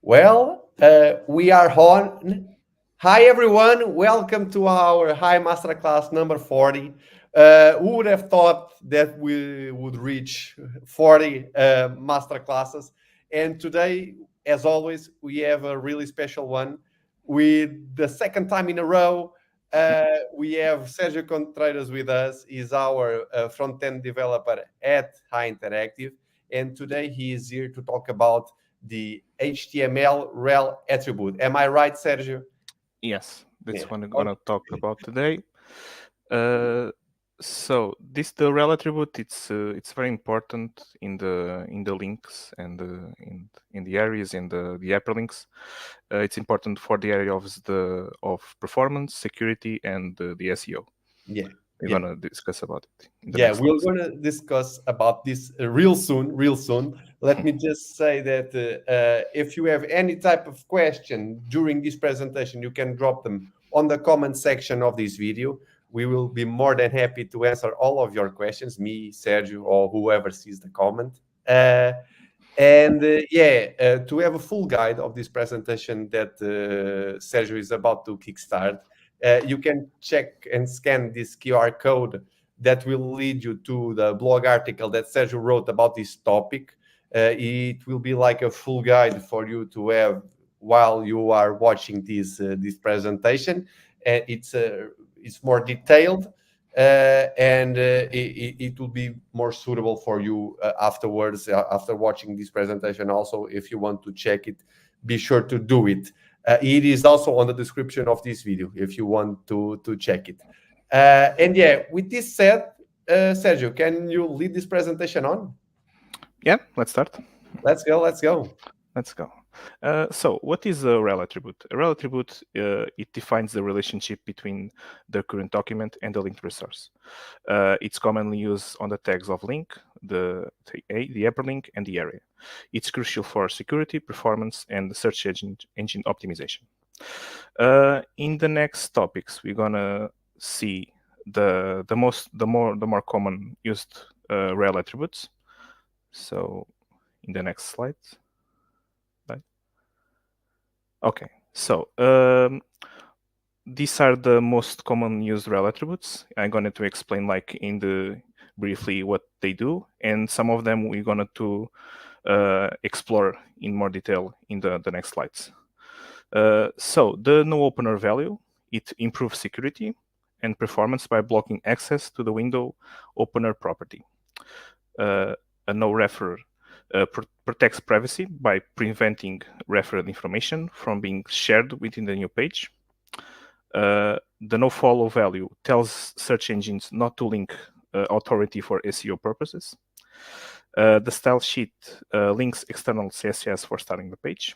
We are on. Hi, everyone. Welcome to our High Masterclass number 40. Who would have thought that we would reach 40 masterclasses? And today, as always, we have a really special one. With the second time in a row, we have Sérgio Contreiras with us. He's our front-end developer at High Interactive. And today he is here to talk about the HTML rel attribute. Am I right, Sergio? Yes, that's Yeah. what I'm gonna talk about today. So the rel attribute it's very important in the links and in the areas in the hyperlinks. It's important for the area of performance, security, and the SEO. Yeah. We're Yeah. gonna discuss about it in the Yeah, next we're slides. going to discuss about this real soon, real soon. Let me just say that if you have any type of question during this presentation, you can drop them on the comment section of this video. We will be more than happy to answer all of your questions, me, Sergio, or whoever sees the comment. To have a full guide of this presentation that Sergio is about to kickstart, you can check and scan this QR code that will lead you to the blog article that Sergio wrote about this topic. It will be like a full guide for you to have while you are watching this presentation. It's more detailed, it will be more suitable for you afterwards after watching this presentation. Also, if you want to check it, be sure to do it. It is also on the description of this video if you want to check it. With this said, Sergio, can you lead this presentation on? Yeah, let's start. Let's go. Let's go. So what is a rel attribute? A rel attribute, it defines the relationship between the current document and the linked resource. It's commonly used on the tags of link, the hyperlink, and the area. It's crucial for security, performance, and search engine optimization. In the next topics, we're gonna see the more common used rel attributes. So in the next slide. Okay, so these are the most common used rel attributes. I'm going to explain briefly what they do, and some of them we're going to explore in more detail in the next slides. So the no opener value, it improves security and performance by blocking access to the window opener property. A no refer protects privacy by preventing referred information from being shared within the new page. The nofollow value tells search engines not to link authority for SEO purposes. The style sheet links external CSS for starting the page.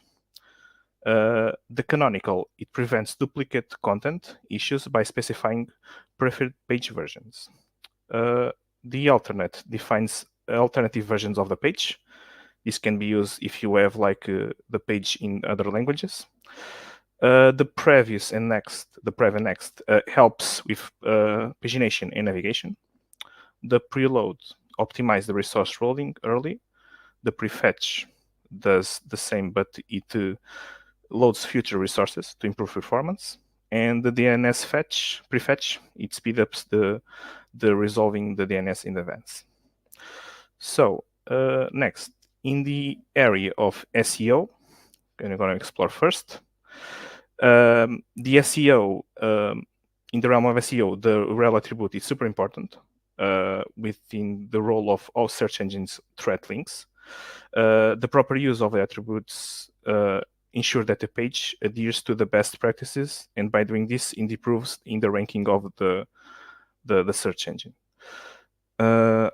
The canonical, it prevents duplicate content issues by specifying preferred page versions. The alternate defines alternative versions of the page. This can be used if you have the page in other languages. The previous and next, the prev and next helps with pagination and navigation. The preload optimize the resource rolling early. The prefetch does the same, but it loads future resources to improve performance. And the DNS prefetch, it speeds up the resolving the DNS in advance. So next, in the area of SEO, I'm going to explore first. The SEO, in the realm of SEO, the rel attribute is super important within the role of all search engines threat links. The proper use of the attributes ensure that the page adheres to the best practices, and by doing this, it improves in the ranking of the search engine.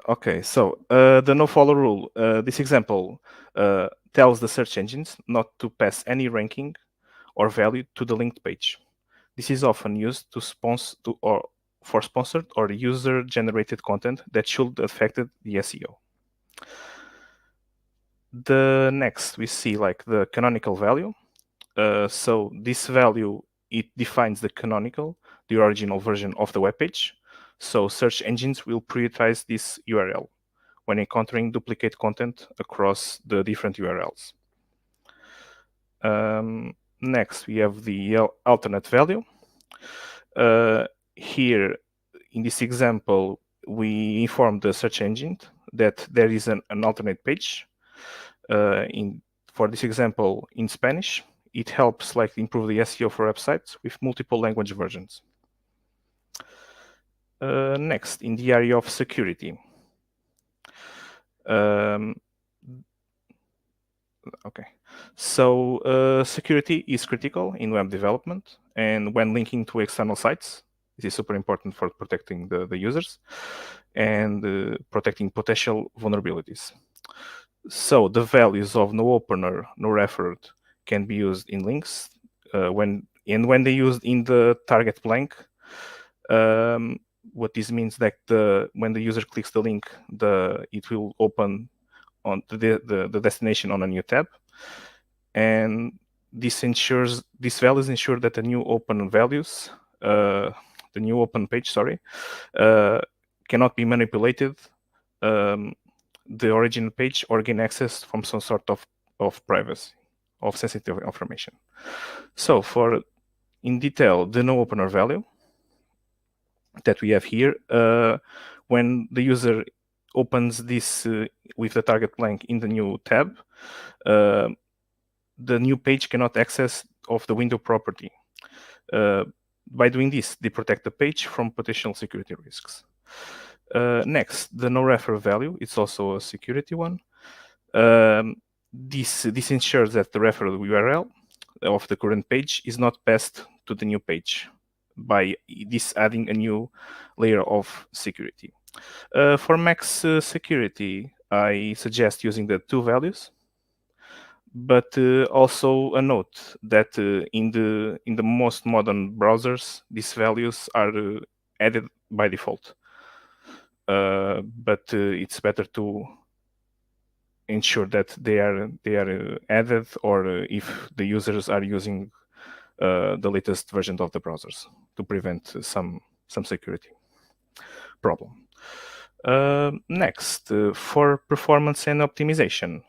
Okay, so the nofollow rule. This example tells the search engines not to pass any ranking or value to the linked page. This is often used for sponsored or user-generated content that should affect the SEO. The next we see the canonical value. So this value, it defines the canonical, the original version of the web page. So search engines will prioritize this URL when encountering duplicate content across the different URLs. Next, we have the alternate value. Here, in this example, we inform the search engine that there is an alternate page. For this example, in Spanish, it helps improve the SEO for websites with multiple language versions. Next, in the area of security. Okay, so security is critical in web development, and when linking to external sites, this is super important for protecting the users and protecting potential vulnerabilities. So the values of no opener, no referred can be used in links when they used in the target blank. What this means that when the user clicks the link, it will open on the destination on a new tab, and these values ensure that the new open values, the new open page, cannot be manipulated. The origin page or gain access from some sort of privacy, of sensitive information. So in detail, the no opener value that we have here, when the user opens this with the target blank in the new tab, the new page cannot access of the window property. By doing this, they protect the page from potential security risks. Next, the no refer value, it's also a security one. This ensures that the referred URL of the current page is not passed to the new page, by this adding a new layer of security. For max security, I suggest using the two values, but also a note that in the most modern browsers, these values are added by default. But it's better to ensure that they are added, or if the users are using the latest version of the browsers, to prevent some security problem. Next, for performance and optimization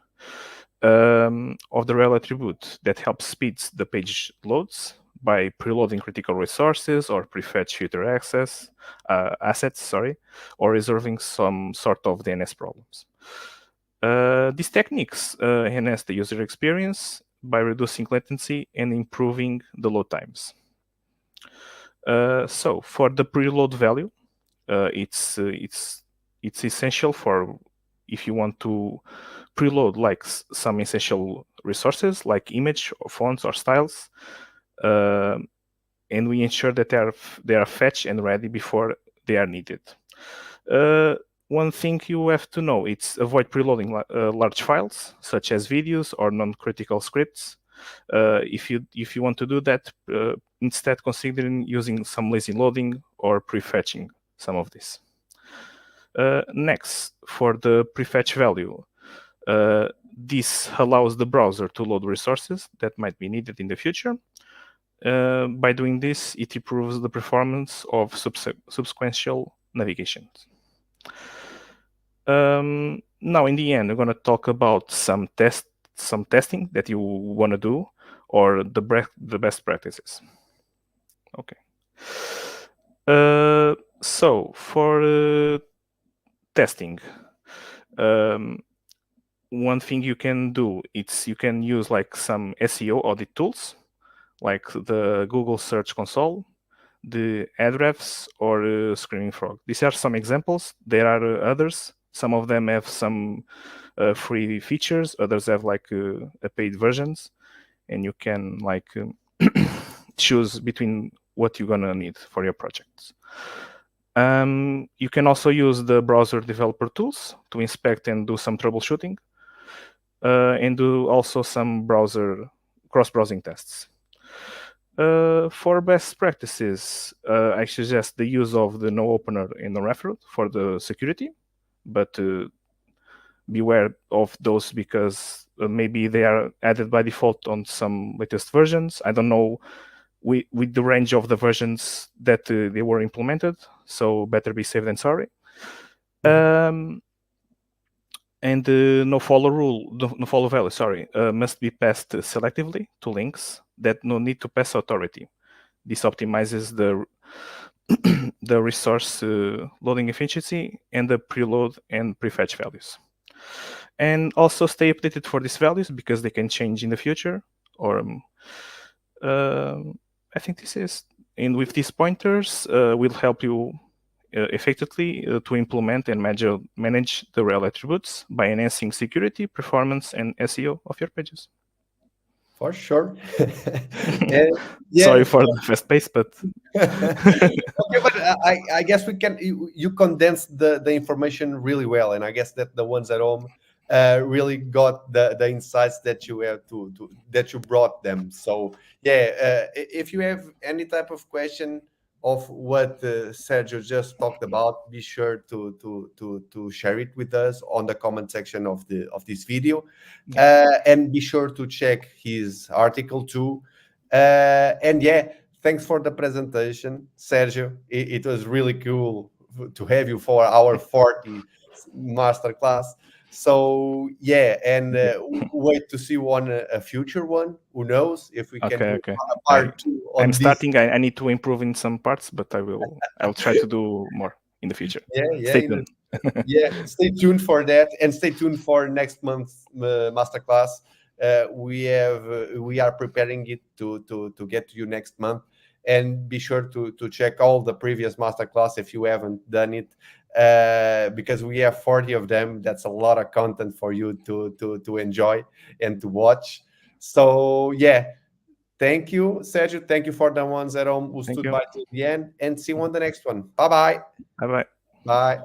of the Rel attribute that helps speed the page loads by preloading critical resources or prefetch future assets, or resolving some sort of DNS problems. These techniques enhance the user experience by reducing latency and improving the load times. So for the preload value, it's essential for if you want to preload some essential resources like image or fonts or styles, and we ensure that they are fetched and ready before they are needed. One thing you have to know, it's avoid preloading large files such as videos or non-critical scripts. If you want to do that, instead considering using some lazy loading or prefetching some of this. Next, for the prefetch value, this allows the browser to load resources that might be needed in the future. By doing this, it improves the performance of subsequential navigations. Now, in the end, we're going to talk about some testing that you want to do, or the best practices. Okay. So for testing, one thing you can do, you can use some SEO audit tools, like the Google Search Console, the Ahrefs, or Screaming Frog. These are some examples. There are others. Some of them have some free features. Others have a paid versions, and you can choose between what you're gonna need for your projects. You can also use the browser developer tools to inspect and do some troubleshooting, and do also some cross-browsing tests. For best practices, I suggest the use of the no opener and no referred for the security, but beware of those because maybe they are added by default on some latest versions. I don't know with the range of the versions that they were implemented, so better be safe than sorry. And the no follow value, must be passed selectively to links that no need to pass authority. This optimizes the the resource loading efficiency and the preload and prefetch values. And also stay updated for these values because they can change in the future. Or I think this is, and with these pointers, will help you effectively to implement and manage the Rel attributes by enhancing security, performance, and SEO of your pages. For sure. And Sorry yeah. for the fast pace, but Okay, but I guess we can you condensed the information really well, and I guess that the ones at home really got the insights that you have to that you brought them. So yeah, if you have any type of question of what Sergio just talked about, be sure to share it with us on the comment section of this video, and be sure to check his article too. And yeah, thanks for the presentation, Sergio. It was really cool to have you for our 40 masterclass. So yeah, and wait to see you on a future one. Who knows if we can do okay. a part two I'm on this? starting. I need to improve in some parts, but I'll try to do more in the future. Yeah, Stay tuned. yeah. Stay tuned for that, and stay tuned for next month's masterclass. We are preparing it to get to you next month, and be sure to check all the previous masterclass if you haven't done it, because we have 40 of them. That's a lot of content for you to enjoy and to watch. So yeah, thank you, Sergio. Thank you for the ones at home who Thank stood you. by till the end, and see you on the next one. Bye-bye. Bye bye. Bye.